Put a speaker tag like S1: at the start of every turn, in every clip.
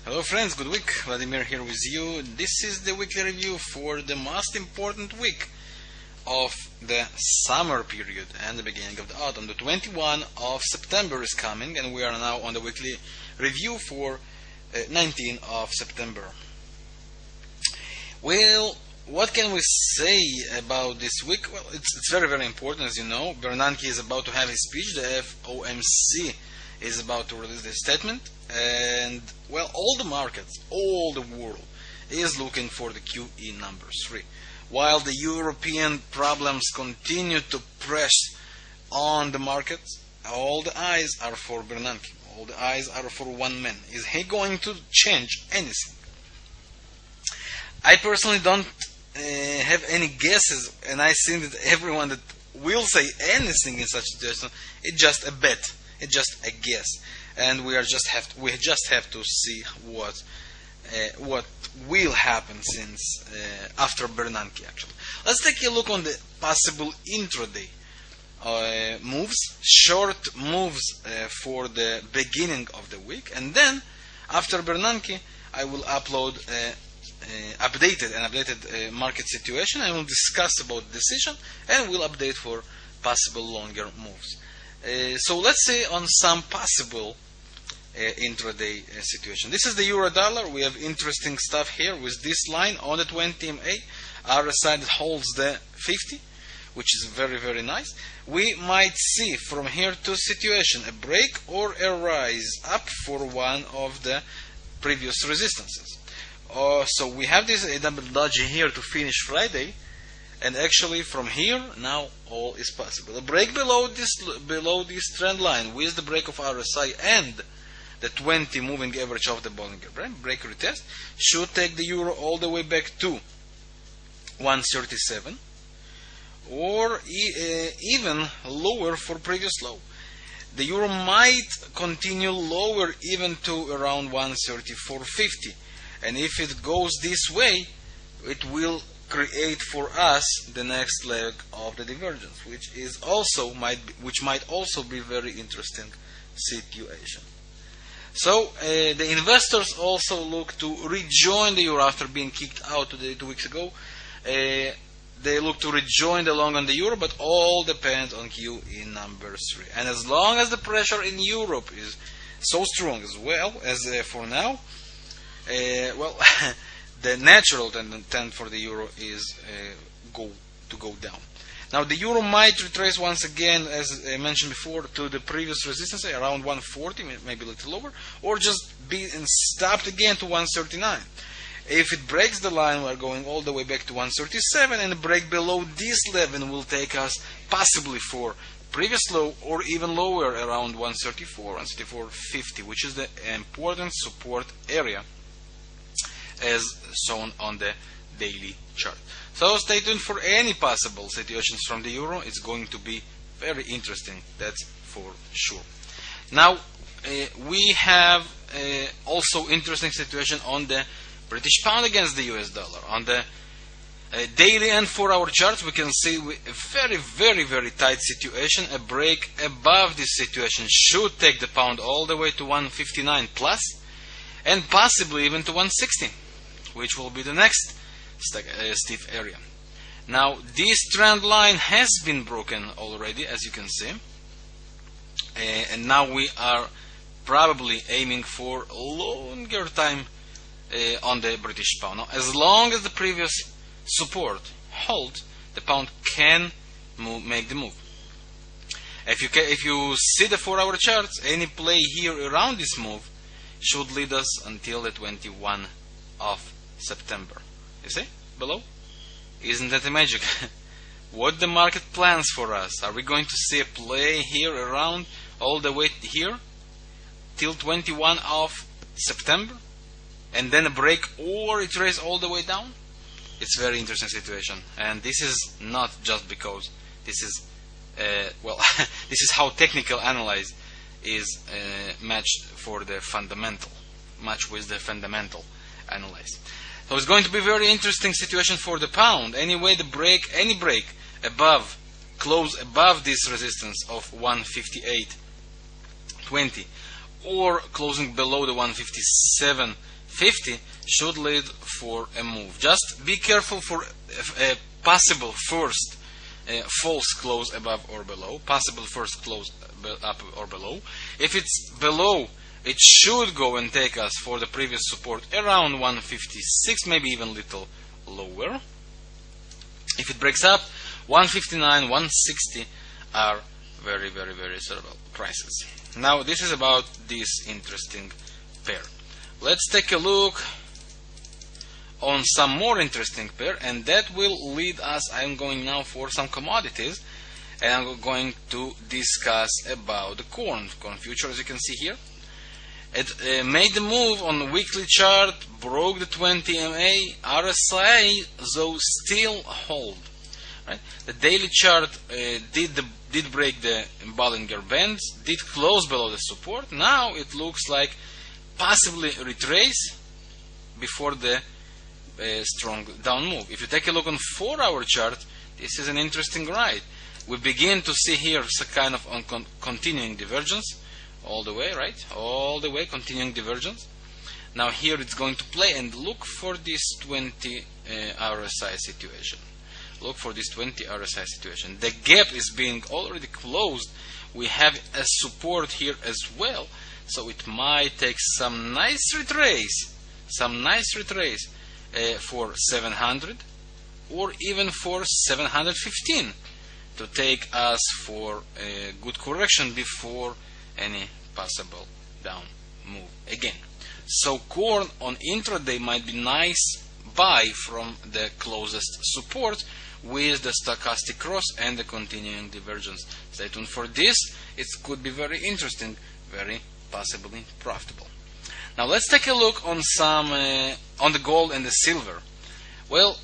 S1: Hello friends, good week. Vladimir here with you. This is the weekly review for the most important week of the summer period and the beginning of the autumn. The 21 of September is coming and we are now on the weekly review for 19 of September. Well, what can we say about this week? Well, it's very, very important, as you know. Bernanke is about to have his speech. The FOMC is about to release their statement. And, well, all the markets, all the world is looking for the QE number 3. While the European problems continue to press on the markets, all the eyes are for Bernanke. All the eyes are for one man. Is he going to change anything? I personally don't have any guesses, and I think that everyone that will say anything in such a situation, it's just a bet, it's just a guess, and we just have to see what will happen since after Bernanke. Actually, let's take a look on the possible intraday moves, short moves for the beginning of the week, and then after Bernanke, I will upload updated market situation. I will discuss about the decision and will update for possible longer moves. So let's say on some possible intraday situation. This is the euro dollar. We have interesting stuff here with this line on the 20 MA. RSI that holds the 50, which is very, very nice. We might see from here to situation a break or a rise up for one of the previous resistances. So we have this double doji here to finish Friday, and actually from here now all is possible. A break below this trend line with the break of RSI and the 20 moving average of the Bollinger Band break retest should take the euro all the way back to 137 or even lower for previous low. The euro might continue lower even to around 134.50. And if it goes this way, it will create for us the next leg of the divergence, which might also be very interesting situation. So the investors also look to rejoin the euro after being kicked out 2 weeks ago. They look to rejoin the long on the euro, but all depends on QE number 3. And as long as the pressure in Europe is so strong as well as for now, the natural trend for the euro is to go down. Now the euro might retrace once again, as I mentioned before, to the previous resistance around 140, maybe a little lower, or just be stopped again to 139. If it breaks the line, we're going all the way back to 137, and a break below this level will take us possibly for previous low or even lower around 134, 134.50, which is the important support area as shown on the daily chart. So stay tuned for any possible situations from the euro. It's going to be very interesting, that's for sure. Now we have also interesting situation on the British pound against the US dollar. On the daily and 4-hour charts, we can see a very, very, very tight situation. A break above this situation should take the pound all the way to 159 plus and possibly even to 160, which will be the next stiff area. Now this trend line has been broken already, as you can see, and now we are probably aiming for longer time on the British pound. Now, as long as the previous support holds, the pound can make the move. If you see the 4-hour charts, any play here around this move should lead us until the 21 of September. You see below? Isn't that a magic? What the market plans for us? Are we going to see a play here around all the way here till 21 of September and then a break or it raise all the way down? It's a very interesting situation, and this is not just because this is this is how technical analyze is matched for the fundamental, match with the fundamental analyze. So it's going to be a very interesting situation for the pound. Anyway, any break above, close above this resistance of 158.20 or closing below the 157.50 should lead for a move. Just be careful for a possible first false close above or below, possible first close up or below. If it's below, it should go and take us for the previous support around 156, maybe even a little lower. If it breaks up, 159, 160 are very, very, very suitable prices. Now this is about this interesting pair. Let's take a look on some more interesting pair, and that will lead us. I'm going now for some commodities, and I'm going to discuss about the corn future. As you can see here, it made the move on the weekly chart, broke the 20 MA, RSI, though still hold. Right? The daily chart did break the Bollinger Bands, did close below the support. Now it looks like possibly retrace before the strong down move. If you take a look on 4-hour chart, this is an interesting ride. We begin to see here some kind of continuing divergence all the way, right? All the way, continuing divergence. Now here it's going to play, and look for this 20 RSI situation. Look for this 20 RSI situation. The gap is being already closed. We have a support here as well, so it might take some nice retrace, for 700 or even for 715 to take us for a good correction before any possible down move again. So corn on intraday might be nice buy from the closest support with the stochastic cross and the continuing divergence. Stay tuned for this. It could be very interesting, very possibly profitable. Now let's take a look on some on the gold and the silver. Well,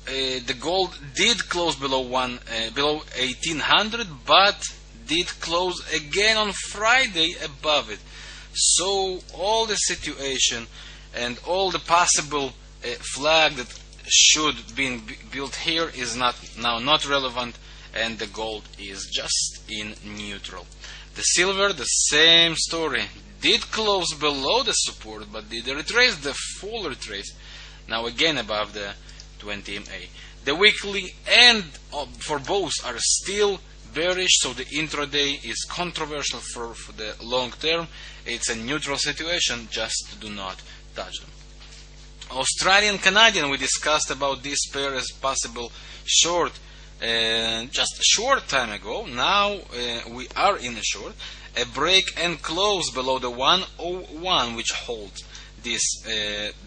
S1: the gold did close below 1800, but did close again on Friday above it. So all the situation and all the possible flag that should be built here is not relevant, and the gold is just in neutral. The silver, the same story. Did close below the support, but did retrace, the full retrace. Now again above the 20 MA. The weekly and for both are still bearish, so the intraday is controversial for the long term. It's a neutral situation, just do not touch them. Australian Canadian, we discussed about this pair as possible short just a short time ago. Now we are in a short. A break and close below the 101, which holds this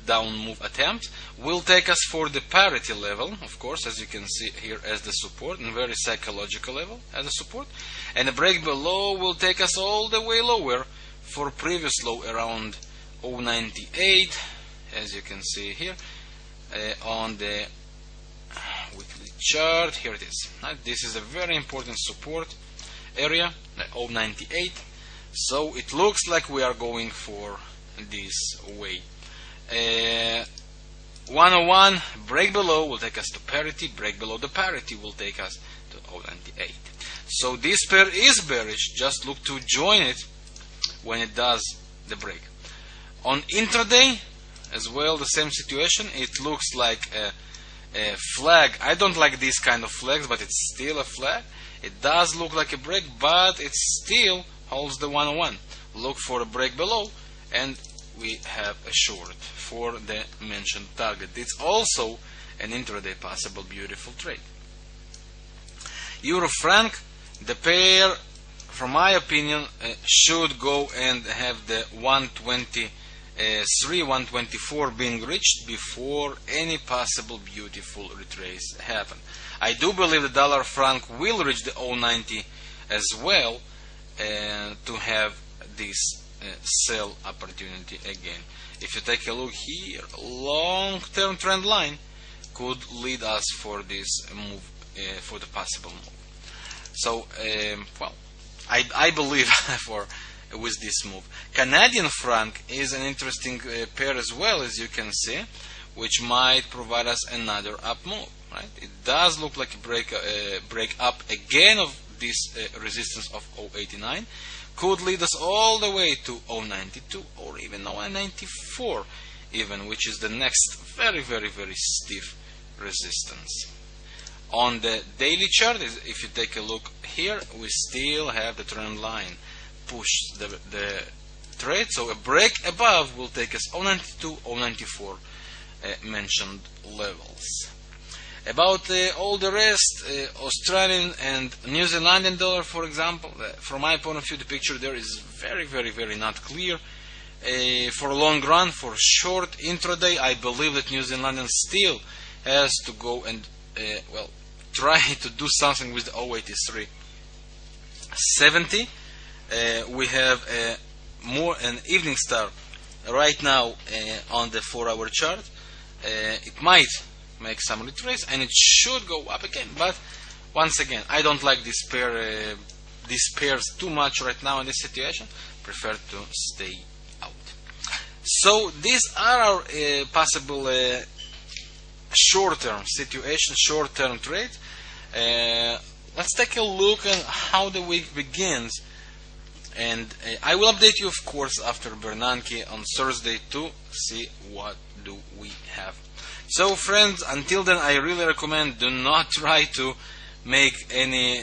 S1: down move attempt, will take us for the parity level, of course, as you can see here as the support, and very psychological level as a support. And a break below will take us all the way lower for previous low around 098, as you can see here on the weekly chart. Here it is. This is a very important support area, 098. So it looks like we are going for this way. 101 break below will take us to parity. Break below the parity will take us to 098. So this pair is bearish. Just look to join it when it does the break. On intraday as well, the same situation. It looks like a flag. I don't like this kind of flags, but it's still a flag. It does look like a break, but it still holds the 101. Look for a break below, and we have a short for the mentioned target. It's also an intraday possible beautiful trade. Euro franc, the pair, from my opinion, should go and have the 123, 124 being reached before any possible beautiful retrace happen. I do believe the dollar franc will reach the 090 as well to have this sell opportunity again. If you take a look here, long-term trend line could lead us for this move, for the possible move. So, well, I believe with this move. Canadian franc is an interesting pair as well, as you can see, which might provide us another up move. Right? It does look like a break up again of this resistance of 089. could lead us all the way to 0.92 or even 0.94 even, which is the next very stiff resistance. On the daily chart, if you take a look here, we still have the trend line push the trade, so a break above will take us 0.92, 0.94 mentioned levels. About all the rest, Australian and New Zealandian dollar, for example, from my point of view, the picture there is very not clear. For a long run, for short intraday, I believe that New Zealandian still has to go and try to do something with the 0.8370. We have an evening star right now on the 4-hour chart. It might make some retrace and it should go up again, but once again, I don't like these pairs too much right now in this situation. Prefer to stay out. So these are our possible short-term situation, short-term trade. Let's take a look at how the week begins, and I will update you, of course, after Bernanke on Thursday to see what do we have. So friends, until then, I really recommend do not try to make any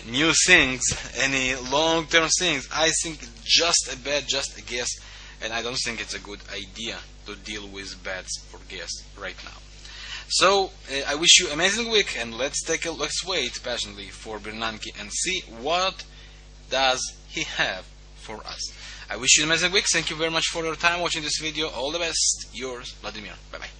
S1: new things, any long-term things. I think it's just a bet, just a guess, and I don't think it's a good idea to deal with bets or guess right now. So I wish you an amazing week, and let's wait patiently for Bernanke and see what does he have for us. I wish you an amazing week. Thank you very much for your time watching this video. All the best. Yours, Vladimir. Bye bye.